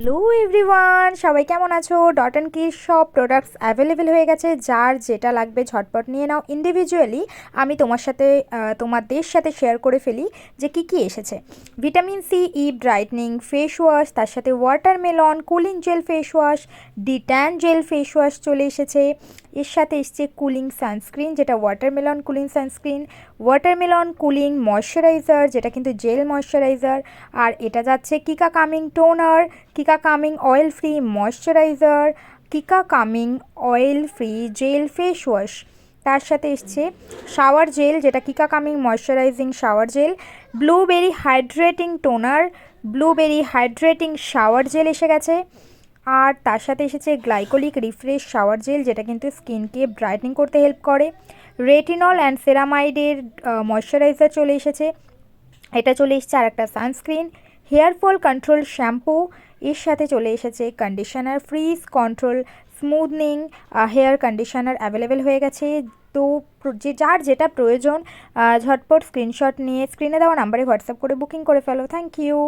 Hello everyone, সবাই কেমন আছো? ডট অ্যান্ড কির সব প্রোডাক্টস অ্যাভেলেবেল হয়ে গেছে। যার যেটা লাগবে ঝটপট নিয়ে নাও। ইন্ডিভিজুয়ালি আমি তোমাদের সাথে শেয়ার করে ফেলি যে কি এসেছে। Vitamin C E brightening face wash, তার সাথে watermelon cooling gel face wash, detan gel face wash চলে এসেছে। এর সাথে এসছে কুলিং সানস্ক্রিন, যেটা watermelon cooling sunscreen, watermelon cooling moisturiser, যেটা কিন্তু জেল ময়শ্চারাইজার। আর এটা যাচ্ছে cica calming toner, cica calming oil free moisturiser, cica calming oil free gel face wash. তার সাথে এসছে শাওয়ার জেল, যেটা cica calming moisturising shower gel, blueberry hydrating toner, blueberry hydrating shower gel এসে গেছে। আর তার সাথে এসেছে গ্লাইকোলিক রিফ্রেশ শাওয়ার জেল, যেটা কিন্তু স্কিনকে ব্রাইটনিং করতে হেল্প করে। রেটিনল অ্যান্ড সেরামাইডের ময়শ্চারাইজার চলে এসেছে। এটা চলে এসেছে আর একটা sunscreen, hair fall control shampoo. এর সাথে চলে এসেছে conditioner, frizz control smoothening hair conditioner available হয়ে গেছে। তো যার যেটা প্রয়োজন ঝটপট স্ক্রিনশট নিয়ে স্ক্রিনে দেওয়া নাম্বারে হোয়াটসঅ্যাপ করে বুকিং করে ফেলো। Thank you.